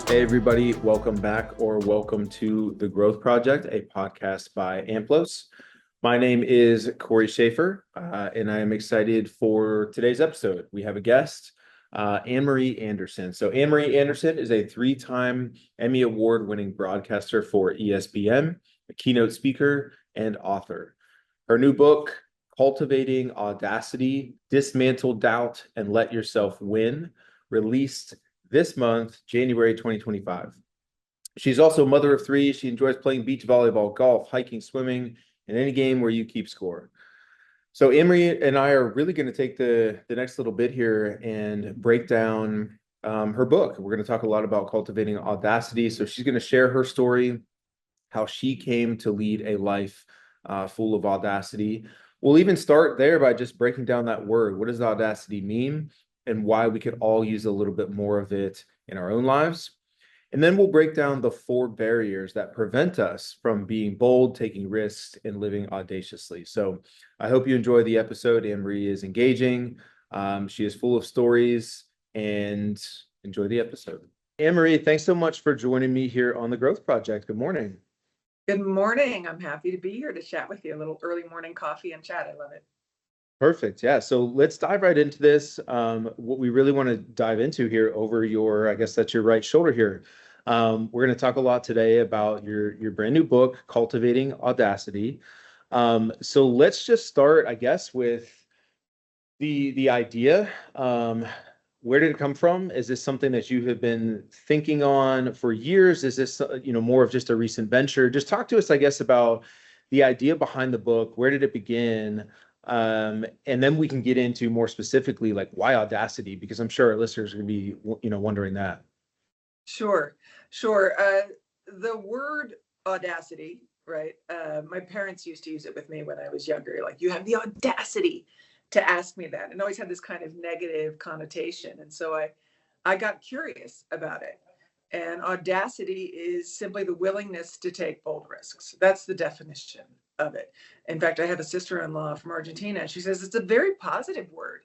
Hey, everybody, welcome back or welcome to The Growth Project, a podcast by AMPLOS. My name is Cory Shaffer, and I am excited for today's episode. We have a guest, Anne-Marie Anderson. So Anne-Marie Anderson is a three-time Emmy Award-winning broadcaster for ESPN, a keynote speaker, and author. Her new book, Cultivating Audacity, Dismantle Doubt, and Let Yourself Win, released this month, January 2025. She's also a mother of three. She enjoys playing beach volleyball, golf, hiking, swimming, and any game where you keep score. So Anne-Marie and I are really going to take the next little bit here and break down her book. We're going to talk a lot about cultivating audacity. So she's going to share her story, how she came to lead a life full of audacity. We'll even start there by just breaking down that word. What does audacity mean? And why we could all use a little bit more of it in our own lives. And then we'll break down the 4 barriers that prevent us from being bold, taking risks, and living audaciously. So I hope you enjoy the episode. Anne-Marie is engaging. She is full of stories, and enjoy the episode. Anne-Marie, thanks so much for joining me here on The Growth Project. Good morning. Good morning. I'm happy to be here to chat with you. A little early morning coffee and chat. I love it. Perfect. Yeah. So let's dive right into this. What we really want to dive into here over your, I guess that's your right shoulder here. We're going to talk a lot today about your brand new book, Cultivating Audacity. So let's just start, I guess, with the idea. Where did it come from? Is this something that you have been thinking on for years? Is this, more of just a recent venture? Just talk to us, I guess, about the idea behind the book. Where did it begin? And then we can get into more specifically, like, why Audacity? Because I'm sure our listeners are going to be, wondering that. Sure. The word audacity, right? My parents used to use it with me when I was younger. Like, you have the audacity to ask me that, and always had this kind of negative connotation. And so I got curious about it. And audacity is simply the willingness to take bold risks. That's the definition of it. In fact, I have a sister-in-law from Argentina, and she says it's a very positive word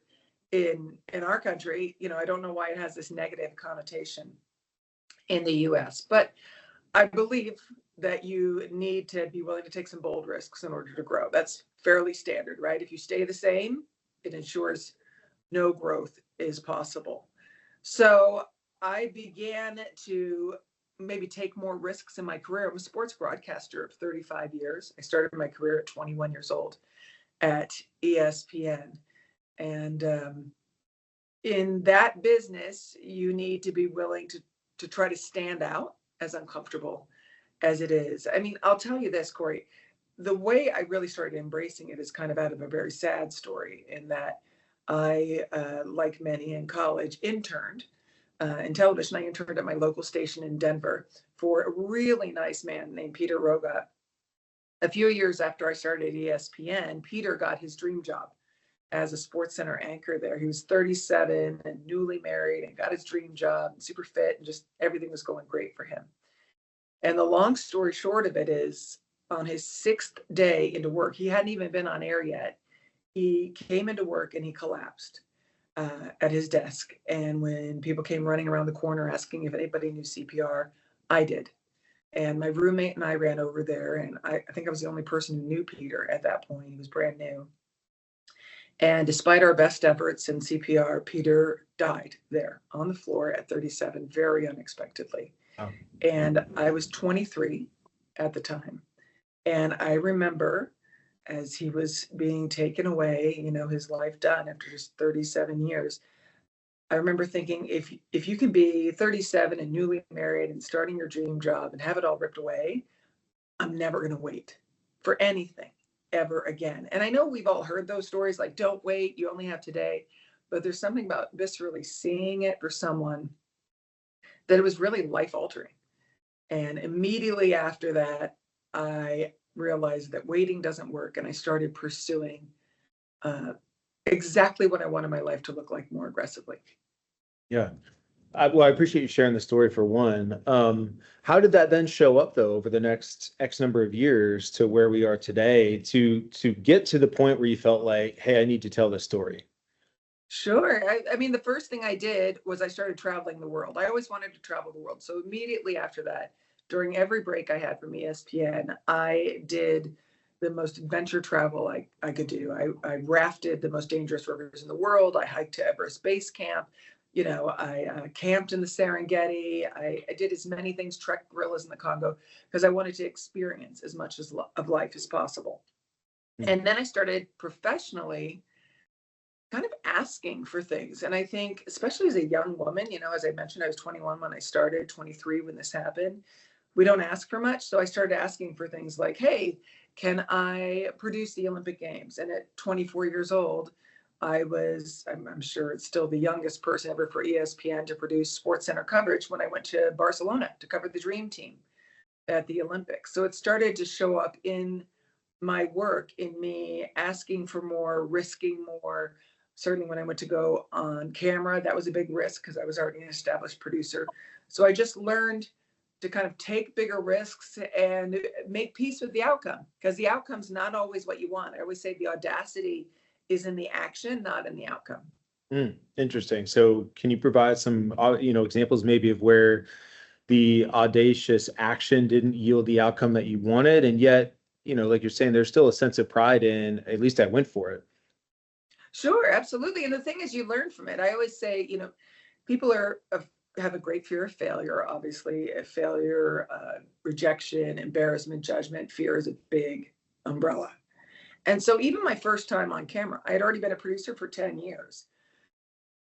in our country. I don't know why it has this negative connotation in the US, but I believe that you need to be willing to take some bold risks in order to grow. That's fairly standard, right? If you stay the same, it ensures no growth is possible. So I began to maybe take more risks in my career. I'm a sports broadcaster of 35 years. I started my career at 21 years old at ESPN. And in that business, you need to be willing to try to stand out, as uncomfortable as it is. I mean, I'll tell you this, Cory, the way I really started embracing it is kind of out of a very sad story, in that I, like many in college, interned in television. I interned at my local station in Denver for a really nice man named Peter Rogat. A few years after I started at ESPN, Peter got his dream job as a Sports Center anchor there. He was 37 and newly married and got his dream job, super fit, and just everything was going great for him. And the long story short of it is, on his 6th day into work, he hadn't even been on air yet. He came into work and he collapsed at his desk. And when people came running around the corner asking if anybody knew CPR, I did. And my roommate and I ran over there, and I think I was the only person who knew Peter at that point. He was brand new. And despite our best efforts in CPR, Peter died there on the floor at 37, very unexpectedly. Oh. And I was 23 at the time. And I remember, as he was being taken away, his life done after just 37 years, I remember thinking, if you can be 37 and newly married and starting your dream job and have it all ripped away, I'm never going to wait for anything ever again. And I know we've all heard those stories, like, don't wait, you only have today. But there's something about viscerally seeing it for someone that it was really life altering. And immediately after that, I realized that waiting doesn't work. And I started pursuing exactly what I wanted my life to look like more aggressively. Yeah. I appreciate you sharing the story, for one. How did that then show up, though, over the next X number of years to where we are today, to get to the point where you felt like, hey, I need to tell this story? Sure. I mean, the first thing I did was I started traveling the world. I always wanted to travel the world. So immediately after that, during every break I had from ESPN, I did the most adventure travel I could do. I rafted the most dangerous rivers in the world. I hiked to Everest Base Camp. I camped in the Serengeti. I did as many things, trekked gorillas in the Congo, because I wanted to experience as much of life as possible. Mm. And then I started professionally kind of asking for things. And I think, especially as a young woman, as I mentioned, I was 21 when I started, 23 when this happened. We don't ask for much. So I started asking for things like, hey, can I produce the Olympic Games? And at 24 years old, I'm sure it's still the youngest person ever for ESPN to produce Sports Center coverage when I went to Barcelona to cover the Dream Team at the Olympics. So it started to show up in my work, in me asking for more, risking more. Certainly when I went to go on camera, that was a big risk because I was already an established producer. So I just learned to kind of take bigger risks and make peace with the outcome, because the outcome's not always what you want. I always say the audacity is in the action, not in the outcome. Interesting. So can you provide some, examples maybe of where the audacious action didn't yield the outcome that you wanted, and yet, like you're saying, there's still a sense of pride in, at least I went for it. Sure, absolutely. And the thing is, you learn from it. I always say, people have a great fear of failure. Obviously, a failure, rejection, embarrassment, judgment. Fear is a big umbrella. And so, even my first time on camera, I had already been a producer for 10 years.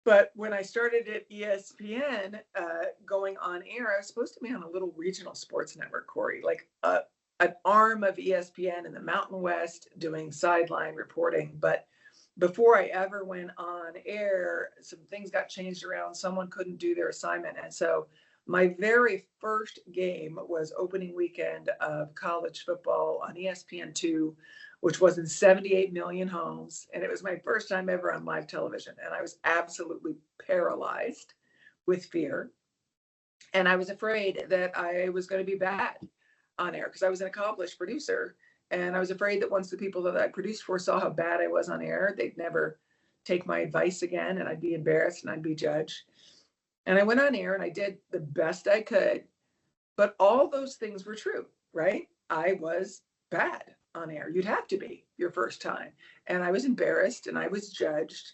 But when I started at ESPN, going on air, I was supposed to be on a little regional sports network, Cory, like an arm of ESPN in the Mountain West, doing sideline reporting. But before I ever went on air, some things got changed around. Someone couldn't do their assignment. And so my very first game was opening weekend of college football on ESPN2, which was in 78 million homes. And it was my first time ever on live television. And I was absolutely paralyzed with fear. And I was afraid that I was going to be bad on air because I was an accomplished producer. And I was afraid that once the people that I produced for saw how bad I was on air, they'd never take my advice again, and I'd be embarrassed and I'd be judged. And I went on air and I did the best I could. But all those things were true, right? I was bad on air. You'd have to be your first time. And I was embarrassed and I was judged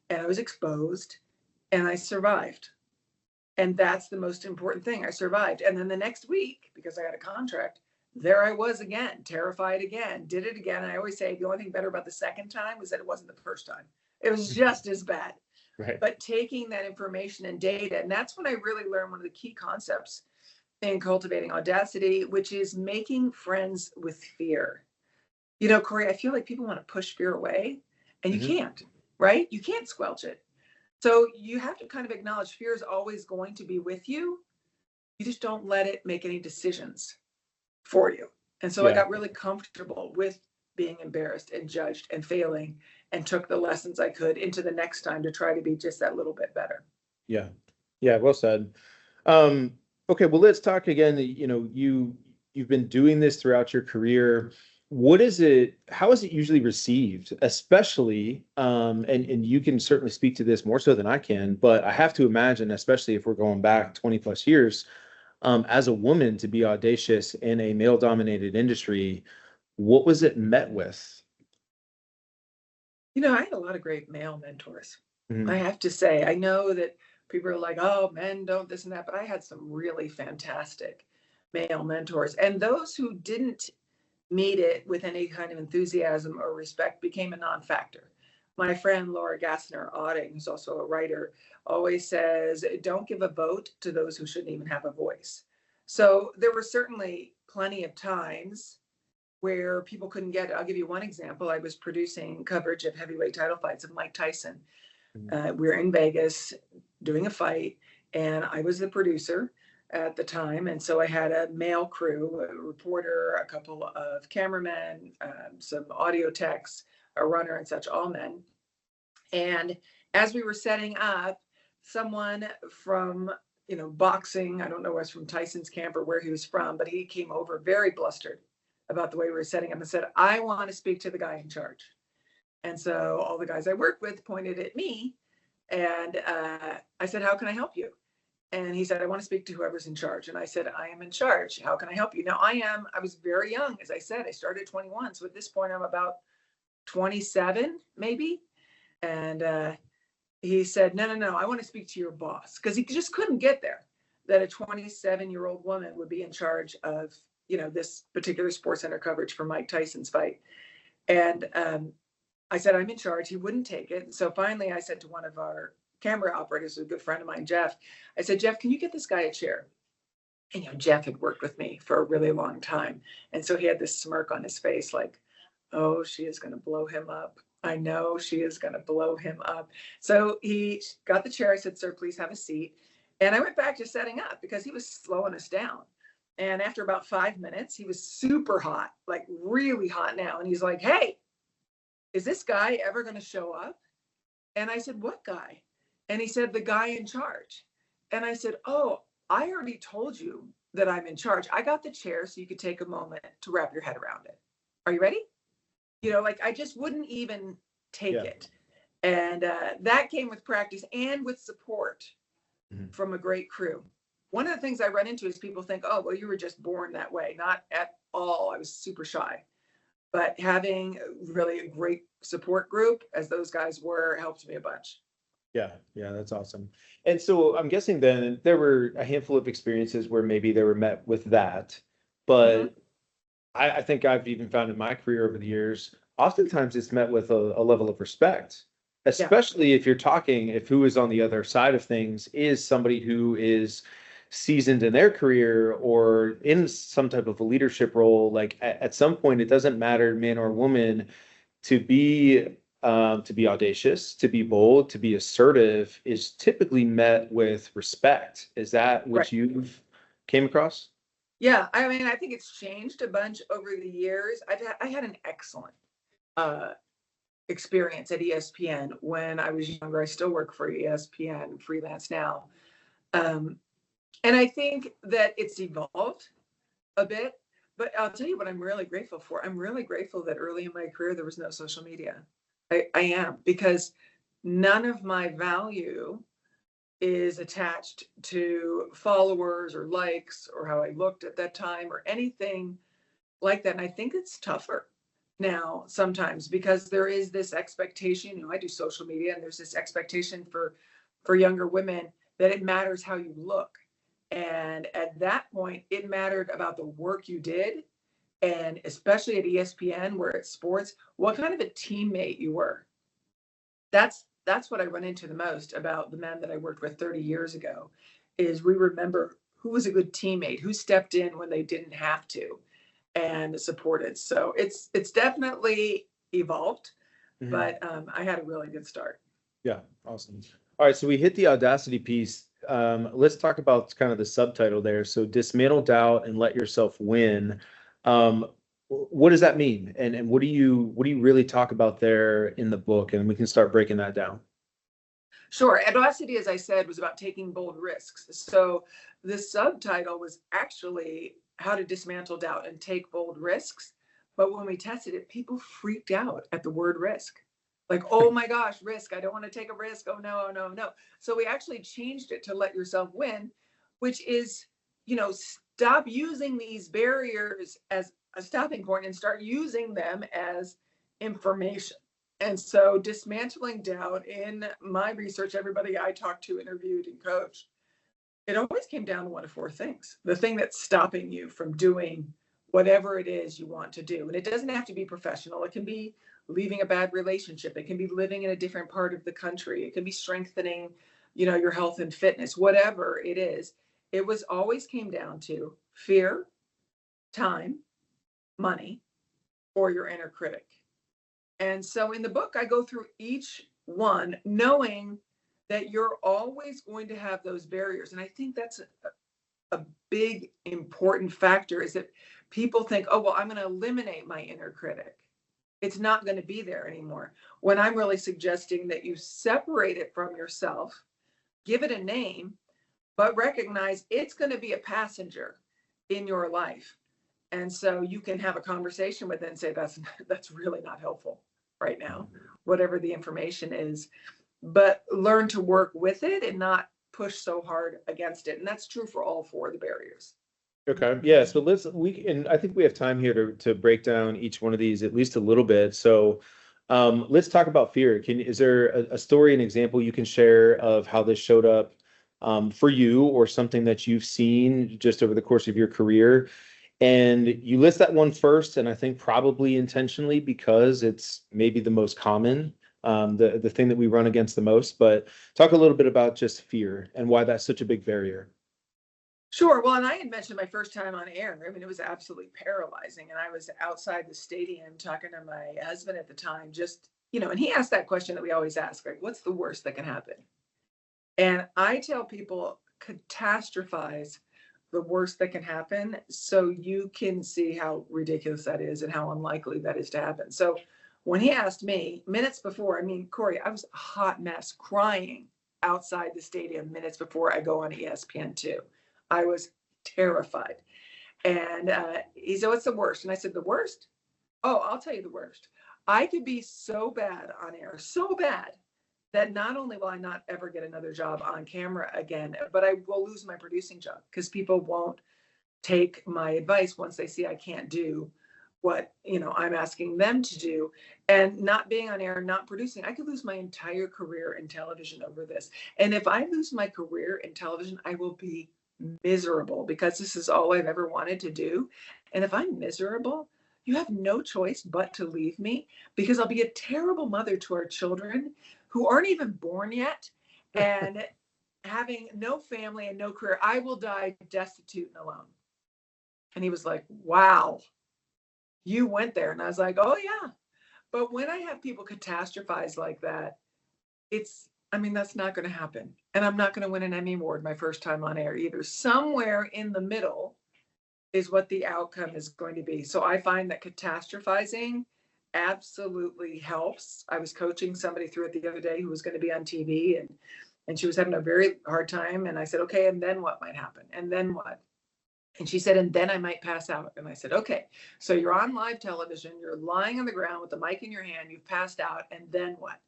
and I was exposed and I survived. And that's the most important thing. I survived. And then the next week, because I had a contract, there I was again, terrified again, did it again. And I always say the only thing better about the second time was that it wasn't the first time. It was just as bad. Right. But taking that information and data, and that's when I really learned one of the key concepts in Cultivating Audacity, which is making friends with fear. Cory, I feel like people want to push fear away, and you can't, right? You can't squelch it. So you have to kind of acknowledge fear is always going to be with you. You just don't let it make any decisions for you. And so I got really comfortable with being embarrassed and judged and failing, and took the lessons I could into the next time to try to be just that little bit better. Yeah. Yeah. Well said. Okay. Well, let's talk again. You've been doing this throughout your career. How is it usually received, especially, and you can certainly speak to this more so than I can, but I have to imagine, especially if we're going back 20 plus years, as a woman to be audacious in a male dominated industry, what was it met with? I had a lot of great male mentors. I Mhm. have to say, I know that people are like, oh, men don't this and that, but I had some really fantastic male mentors. And those who didn't meet it with any kind of enthusiasm or respect became a non-factor. My friend Laura Gassner-Otting, who's also a writer, always says, don't give a vote to those who shouldn't even have a voice. So there were certainly plenty of times where people couldn't get it. I'll give you one example. I was producing coverage of heavyweight title fights of Mike Tyson. We were in Vegas doing a fight, and I was the producer at the time. And so I had a male crew, a reporter, a couple of cameramen, some audio techs, a runner, and such, all men. And as we were setting up, someone from boxing, I don't know, was from Tyson's camp or where he was from, but he came over very blustered about the way we were setting up and said, I want to speak to the guy in charge. And so all the guys I worked with pointed at me And I said, how can I help you? And he said, I want to speak to whoever's in charge. And I said, I am in charge. How can I help you? Now I was very young. As I said, I started at 21. So at this point, I'm about 27, maybe. And he said, no, I want to speak to your boss. Because he just couldn't get there, that a 27-year-old woman would be in charge of, this particular Sports Center coverage for Mike Tyson's fight. And I said, I'm in charge. He wouldn't take it. So finally, I said to one of our camera operators, a good friend of mine, Jeff, I said, Jeff, can you get this guy a chair? And, Jeff had worked with me for a really long time. And so he had this smirk on his face, like, oh, she is going to blow him up. I know she is going to blow him up. So he got the chair. I said, sir, please have a seat. And I went back to setting up because he was slowing us down. And after about 5 minutes, he was super hot, like really hot now. And he's like, hey, is this guy ever going to show up? And I said, what guy? And he said, the guy in charge. And I said, oh, I already told you that I'm in charge. I got the chair so you could take a moment to wrap your head around it. Are you ready? Like I just wouldn't even take it. And that came with practice and with support from a great crew. One of the things I run into is people think, oh, well, you were just born that way. Not at all. I was super shy. But having really a great support group, as those guys were, helped me a bunch. Yeah, that's awesome. And so I'm guessing then there were a handful of experiences where maybe they were met with that, but I think I've even found in my career over the years, oftentimes it's met with a level of respect, especially if you're talking, if who is on the other side of things is somebody who is seasoned in their career or in some type of a leadership role. Like at some point, it doesn't matter, man or woman, to be audacious, to be bold, to be assertive is typically met with respect. Is that what you've came across? Yeah, I mean, I think it's changed a bunch over the years. I had an excellent experience at ESPN when I was younger. I still work for ESPN, freelance now. And I think that it's evolved a bit, but I'll tell you what I'm really grateful for. I'm really grateful that early in my career, there was no social media. I am, because none of my value is attached to followers or likes or how I looked at that time or anything like that. And I think it's tougher now sometimes because there is this expectation, I do social media and there's this expectation for younger women that it matters how you look. And at that point, it mattered about the work you did. And especially at ESPN, where it's sports, what kind of a teammate you were. That's what I run into the most about the men that I worked with 30 years ago, is we remember who was a good teammate, who stepped in when they didn't have to and supported. So it's definitely evolved, but I had a really good start. Yeah, awesome. All right, so we hit the Audacity piece. Let's talk about kind of the subtitle there. So dismantle doubt and let yourself win. What does that mean? And what do you really talk about there in the book? And we can start breaking that down. Sure. Audacity, as I said, was about taking bold risks. So the subtitle was actually how to dismantle doubt and take bold risks. But when we tested it, people freaked out at the word risk. Like, oh my gosh, risk. I don't want to take a risk. Oh no, no, no. So we actually changed it to let yourself win, which is, stop using these barriers as a stopping point and start using them as information. And so dismantling doubt, in my research, everybody I talked to, interviewed, and coached, it always came down to one of four things. The thing that's stopping you from doing whatever it is you want to do. And it doesn't have to be professional. It can be leaving a bad relationship. It can be living in a different part of the country. It can be strengthening, your health and fitness, whatever it is. It was always came down to fear, time, money, or your inner critic. And so in the book, I go through each one, knowing that you're always going to have those barriers. And I think that's a big, important factor, is that people think, oh, well, I'm going to eliminate my inner critic. It's not going to be there anymore. When I'm really suggesting that you separate it from yourself, give it a name, but recognize it's going to be a passenger in your life. And so you can have a conversation with it and say, that's really not helpful right now, whatever the information is but learn to work with it and not push so hard against it. And that's true for all four of the barriers. Okay. Yeah. So I think we have time here to break down each one of these at least a little bit. So let's talk about fear. Is there a story, an example you can share of how this showed up for you, or something that you've seen just over the course of your career? And you list that one first, and I think probably intentionally because it's maybe the most common, the thing that we run against the most. But talk a little bit about just fear and why that's such a big barrier. Sure. Well, and I had mentioned my first time on air. I mean, it was absolutely paralyzing. And I was outside the stadium talking to my husband at the time, just, and he asked that question that we always ask, like, what's the worst that can happen? And I tell people, catastrophize the worst that can happen so you can see how ridiculous that is and how unlikely that is to happen. So when he asked me minutes before, I mean, Cory, I was a hot mess crying outside the stadium minutes before I go on ESPN2. I was terrified. And he said, what's the worst? And I said, the worst? Oh, I'll tell you the worst. I could be so bad on air, so bad that not only will I not ever get another job on camera again, but I will lose my producing job because people won't take my advice once they see I can't do what I'm asking them to do. And not being on air, not producing, I could lose my entire career in television over this. And if I lose my career in television, I will be miserable because this is all I've ever wanted to do. And if I'm miserable, you have no choice but to leave me because I'll be a terrible mother to our children who aren't even born yet and having no family and no career. I will die destitute and alone. And he was like, wow, you went there. And I was like, oh, yeah. But when I have people catastrophize like that, that's not going to happen. And I'm not going to win an Emmy Award my first time on air either. Somewhere in the middle is what the outcome is going to be. So I find that catastrophizing absolutely helps. I was coaching somebody through it the other day who was going to be on TV, and she was having a very hard time. And I said, okay, and then what might happen? And then what? And she said, and then I might pass out. And I said, okay, so you're on live television, you're lying on the ground with the mic in your hand, you've passed out, and then what?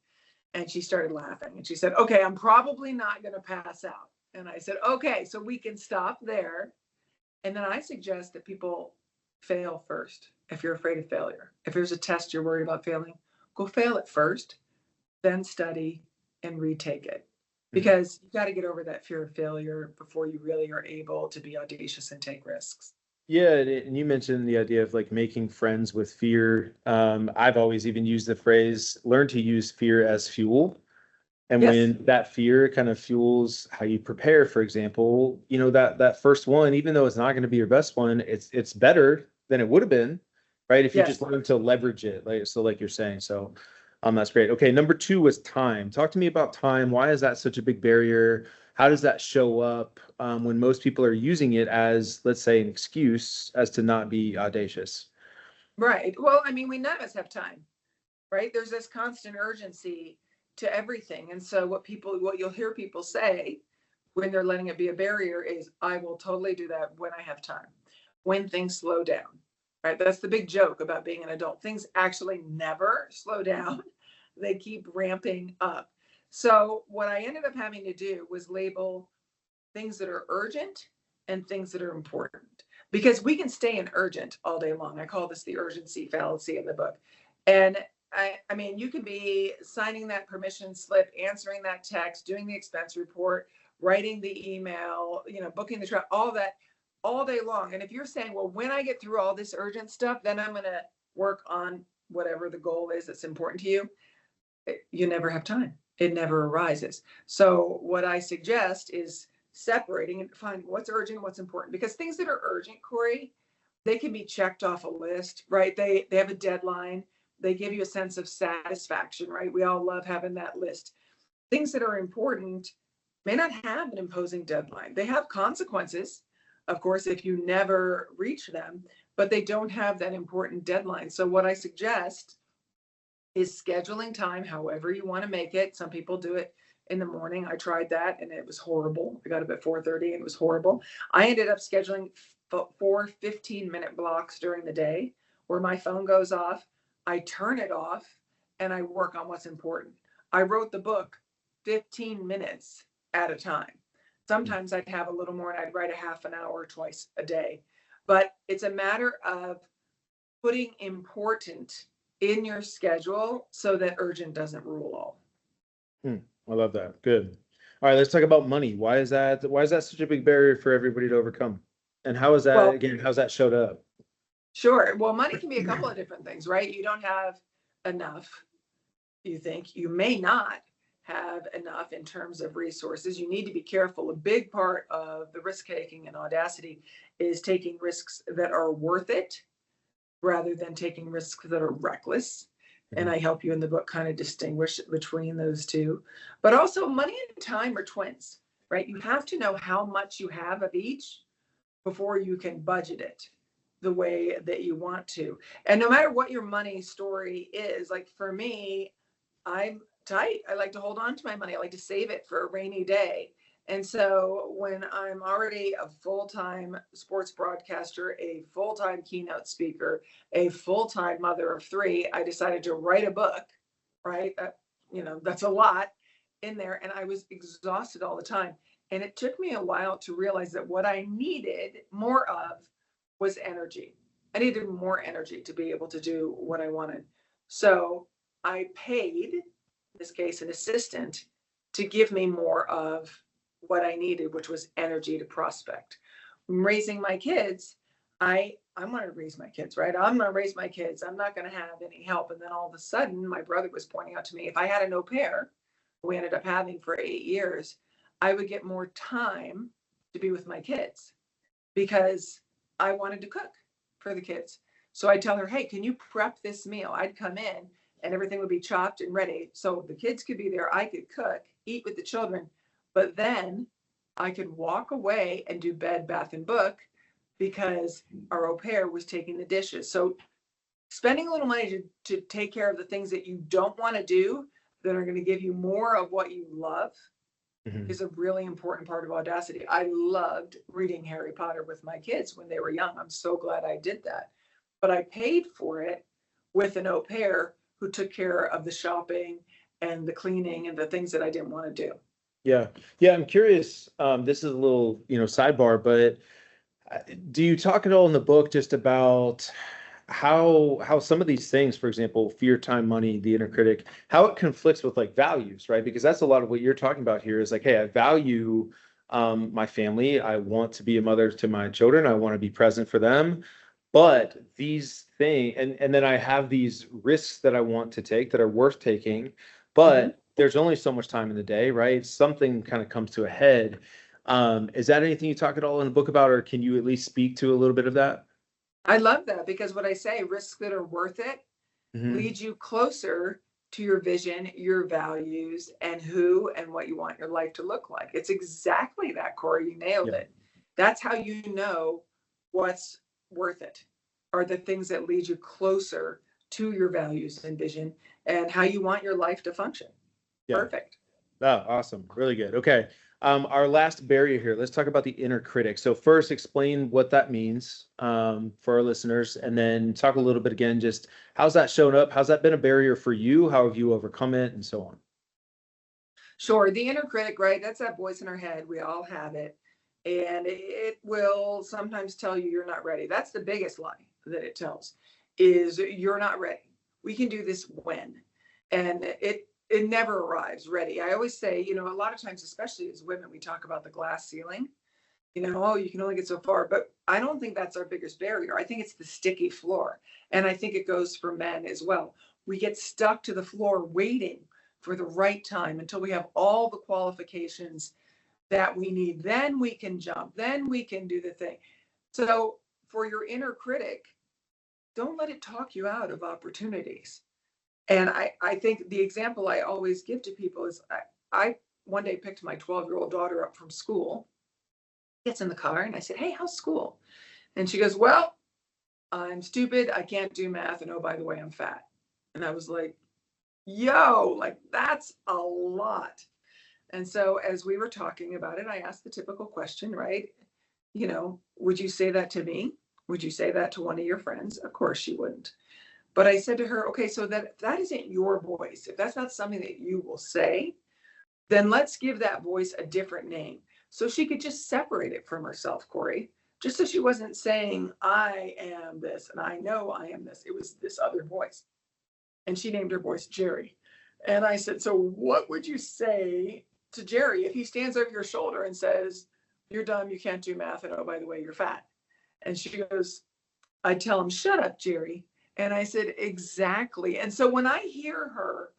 And she started laughing and she said, okay, I'm probably not going to pass out. And I said, okay, so we can stop there. And then I suggest that people fail first if you're afraid of failure. If there's a test you're worried about failing, go fail it first, then study and retake it. Because you got to get over that fear of failure before you really are able to be audacious and take risks. Yeah, and you mentioned the idea of like making friends with fear. I've always even used the phrase, learn to use fear as fuel. And Yes. when that fear kind of fuels how you prepare, for example, that first one, even though it's not going to be your best one, it's better than it would have been, right? If you Yes. just learn to leverage it, like you're saying. So that's great. Okay, number two was time. Talk to me about time. Why is that such a big barrier? How does that show up when most people are using it as, let's say, an excuse as to not be audacious? Right. Well, we none of us have time, right? There's this constant urgency to everything. And so what you'll hear people say when they're letting it be a barrier is, I will totally do that when I have time, when things slow down, right? That's the big joke about being an adult. Things actually never slow down. They keep ramping up. So what I ended up having to do was label things that are urgent and things that are important, because we can stay in urgent all day long. I call this the urgency fallacy in the book. And you can be signing that permission slip, answering that text, doing the expense report, writing the email, booking the trip, all that all day long. And if you're saying, well, when I get through all this urgent stuff, then I'm going to work on whatever the goal is that's important to you, you never have time. It never arises. So what I suggest is separating and find what's urgent, what's important, because things that are urgent, Cory, they can be checked off a list, right? They have a deadline. They give you a sense of satisfaction, right? We all love having that list. Things that are important may not have an imposing deadline. They have consequences, of course, if you never reach them, but they don't have that important deadline. So what I suggest is scheduling time however you want to make it. Some people do it in the morning. I tried that and it was horrible. I got up at 4:30 and it was horrible. I ended up scheduling 4 15-minute blocks during the day where my phone goes off, I turn it off, and I work on what's important. I wrote the book 15 minutes at a time. Sometimes I'd have a little more and I'd write a half an hour twice a day. But it's a matter of putting important in your schedule so that urgent doesn't rule all. I love that. Good. All right, let's talk about money. Why is that such a big barrier for everybody to overcome? And how is that, Well, again, how's that showed up? sure. Well, money can be a couple of different things, right? You don't have enough. You think you may not have enough in terms of resources. You need to be careful. A big part of the risk taking and Audacity is taking risks that are worth it rather than taking risks that are reckless. And I help you in the book kind of distinguish between those two. But also, money and time are twins, right? You have to know how much you have of each before you can budget it the way that you want to. And no matter what your money story is, like for me, I'm tight. I like to hold on to my money. I like to save it for a rainy day. And so when I'm already a full-time sports broadcaster, a full-time keynote speaker, a full-time mother of three, I decided to write a book, right? That's a lot in there. And I was exhausted all the time. And it took me a while to realize that what I needed more of was energy. I needed more energy to be able to do what I wanted. So I paid, in this case, an assistant to give me more of what I needed, which was energy to prospect. Raising my kids, I want to raise my kids, right? I'm going to raise my kids. I'm not going to have any help. And then all of a sudden, my brother was pointing out to me, if I had an au pair, we ended up having for 8 years, I would get more time to be with my kids because I wanted to cook for the kids. So I tell her, hey, can you prep this meal? I'd come in and everything would be chopped and ready. So the kids could be there. I could cook, eat with the children, but then I could walk away and do bed, bath, and book because our au pair was taking the dishes. So spending a little money to take care of the things that you don't want to do that are going to give you more of what you love is a really important part of Audacity. I loved reading Harry Potter with my kids when they were young. I'm so glad I did that. But I paid for it with an au pair who took care of the shopping and the cleaning and the things that I didn't want to do. Yeah. Yeah. I'm curious. This is a little, sidebar, but do you talk at all in the book just about how some of these things, for example, fear, time, money, the inner critic, how it conflicts with like values, right? Because that's a lot of what you're talking about here is like, hey, I value my family. I want to be a mother to my children. I want to be present for them. But these things, and then I have these risks that I want to take that are worth taking, but there's only so much time in the day, right? Something kind of comes to a head. Is that anything you talk at all in the book about, or can you at least speak to a little bit of that? I love that because what I say, risks that are worth it lead you closer to your vision, your values, and who and what you want your life to look like. It's exactly that, Cory. You nailed it. That's how you know what's worth it, are the things that lead you closer to your values and vision and how you want your life to function. Yeah. Perfect. Oh, awesome. Really good. Okay. Our last barrier here, let's talk about the inner critic. So first explain what that means for our listeners, and then talk a little bit again, just how's that shown up? How's that been a barrier for you? How have you overcome it and so on? Sure. The inner critic, right? That's that voice in our head. We all have it. And it will sometimes tell you you're not ready. That's the biggest lie that it tells is you're not ready. We can do this when. And it never arrives ready. I always say, a lot of times, especially as women, we talk about the glass ceiling, oh, you can only get so far. But I don't think that's our biggest barrier. I think it's the sticky floor. And I think it goes for men as well. We get stuck to the floor waiting for the right time until we have all the qualifications that we need. Then we can jump. Then we can do the thing. So for your inner critic, don't let it talk you out of opportunities. And I think the example I always give to people is I one day picked my 12-year-old daughter up from school, gets in the car, and I said, hey, how's school? And she goes, well, I'm stupid. I can't do math. And oh, by the way, I'm fat. And I was like, yo, like that's a lot. And so as we were talking about it, I asked the typical question, right? Would you say that to me? Would you say that to one of your friends? Of course she wouldn't. But I said to her, okay, so that isn't your voice. If that's not something that you will say, then let's give that voice a different name. So she could just separate it from herself, Cory, just so she wasn't saying, I am this and I know I am this. It was this other voice. And she named her voice Jerry. And I said, so what would you say to Jerry if he stands over your shoulder and says, you're dumb, you can't do math, and oh, by the way, you're fat? And she goes, I tell him, shut up, Jerry. And I said, exactly. And so when I hear her,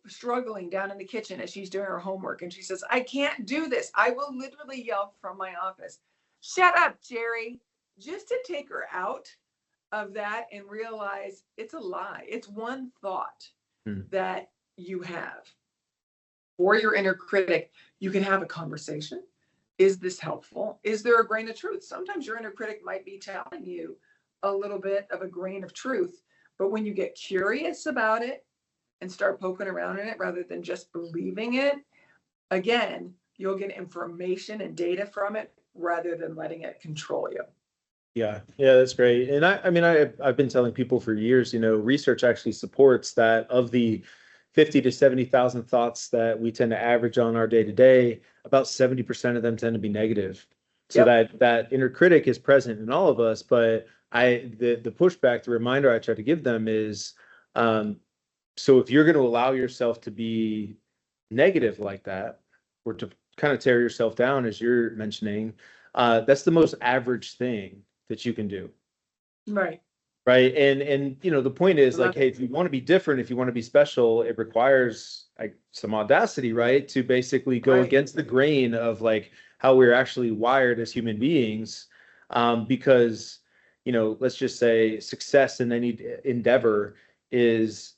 struggling down in the kitchen as she's doing her homework, and she says, I can't do this, I will literally yell from my office, shut up, Jerry, just to take her out of that and realize it's a lie. It's one thought that you have. For your inner critic, you can have a conversation. Is this helpful? Is there a grain of truth? Sometimes your inner critic might be telling you a little bit of a grain of truth, but when you get curious about it and start poking around in it rather than just believing it, again, you'll get information and data from it rather than letting it control you. Yeah, that's great. And I've been telling people for years, research actually supports that of the 50 to 70,000 thoughts that we tend to average on our day to day, about 70% of them tend to be negative. So that inner critic is present in all of us. But the pushback, the reminder I try to give them is, so if you're going to allow yourself to be negative like that, or to kind of tear yourself down, as you're mentioning, that's the most average thing that you can do. Right. Right. And the point is, like, hey, if you want to be different, if you want to be special, it requires like some audacity, right? To basically go against the grain of like how we're actually wired as human beings. Because, let's just say success in any endeavor is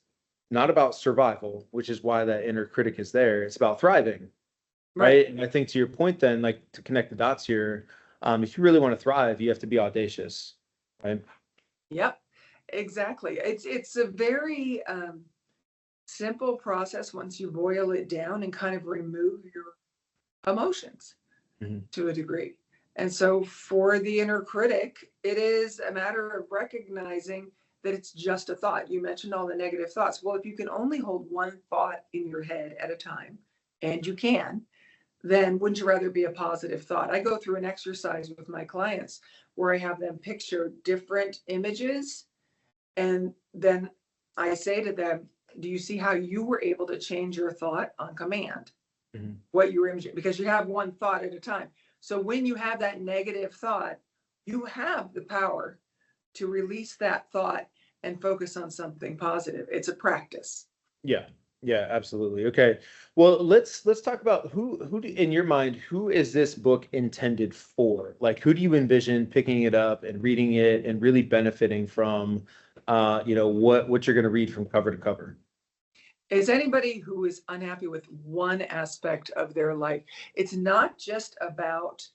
not about survival, which is why that inner critic is there. It's about thriving. Right. And I think to your point, then, like, to connect the dots here, if you really want to thrive, you have to be audacious. Right. Yep, exactly. It's a very simple process once you boil it down and kind of remove your emotions to a degree. And so for the inner critic, it is a matter of recognizing that it's just a thought. You mentioned all the negative thoughts. Well, if you can only hold one thought in your head at a time, and you can, then wouldn't you rather be a positive thought? I go through an exercise with my clients where I have them picture different images. And then I say to them, do you see how you were able to change your thought on command? What you were imaging? Because you have one thought at a time. So when you have that negative thought, you have the power to release that thought and focus on something positive. It's a practice. Yeah, absolutely. Okay. Well, let's talk about who in your mind, who is this book intended for? Like, who do you envision picking it up and reading it and really benefiting from, what you're going to read from cover to cover? Is anybody who is unhappy with one aspect of their life. It's not just about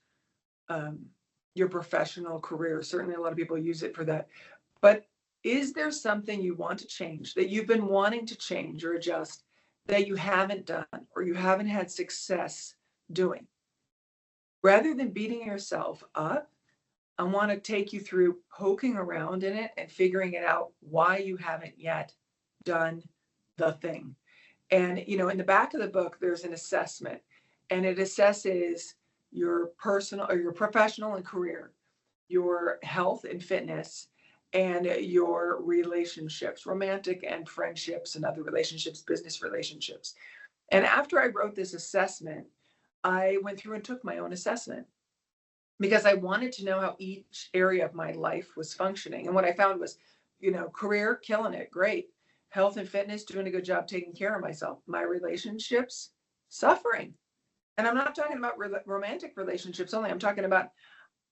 your professional career. Certainly a lot of people use it for that. But is there something you want to change, that you've been wanting to change or adjust, that you haven't done or you haven't had success doing? Rather than beating yourself up, I want to take you through poking around in it and figuring it out why you haven't yet done the thing. And, in the back of the book, there's an assessment, and it assesses your personal or your professional and career, your health and fitness, and your relationships, romantic and friendships and other relationships, business relationships. And after I wrote this assessment, I went through and took my own assessment because I wanted to know how each area of my life was functioning. And what I found was, career, killing it, great. Health and fitness, doing a good job taking care of myself. My relationships, suffering. And I'm not talking about romantic relationships only. I'm talking about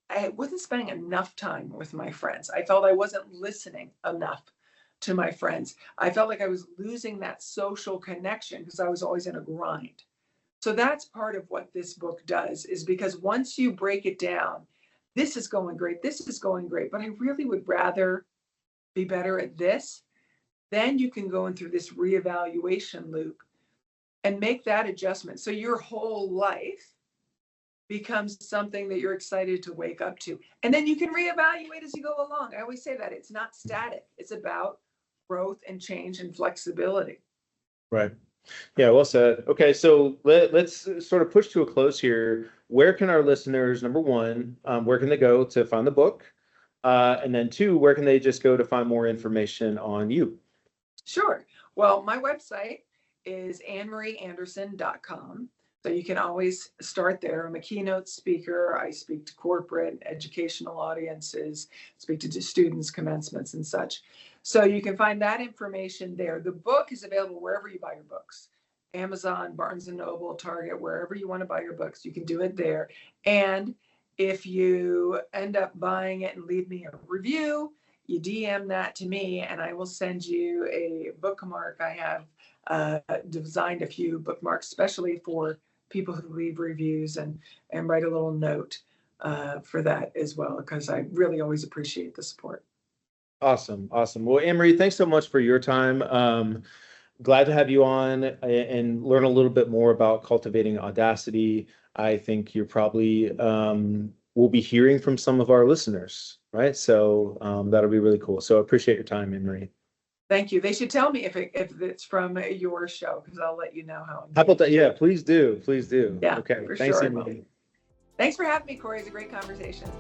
I wasn't spending enough time with my friends. I felt I wasn't listening enough to my friends. I felt like I was losing that social connection because I was always in a grind. So that's part of what this book does, is because once you break it down, this is going great, this is going great, but I really would rather be better at this. Then you can go in through this reevaluation loop and make that adjustment. So your whole life becomes something that you're excited to wake up to. And then you can reevaluate as you go along. I always say that it's not static. It's about growth and change and flexibility. Right. Yeah, well said. Okay, so let's sort of push to a close here. Where can our listeners, number one, where can they go to find the book? And then two, where can they just go to find more information on you? Sure. Well, my website is annemarieanderson.com. So you can always start there. I'm a keynote speaker. I speak to corporate educational audiences, speak to students, commencements, and such. So you can find that information there. The book is available wherever you buy your books. Amazon, Barnes and Noble, Target, wherever you want to buy your books, you can do it there. And if you end up buying it and leave me a review, you DM that to me and I will send you a bookmark. I have designed a few bookmarks, especially for people who leave reviews, and write a little note for that as well, because I really always appreciate the support. Awesome, awesome. Well, Anne-Marie, thanks so much for your time. Glad to have you on and learn a little bit more about cultivating Audacity. I think you're probably will be hearing from some of our listeners, right? So that'll be really cool. So I appreciate your time, Anne-Marie. Thank you. They should tell me if it's from your show, because I'll let you know how. How about that? Yeah, please do. Please do. Yeah, Okay. for Thanks, sure. Anne-Marie. Thanks for having me, Cory. It's a great conversation.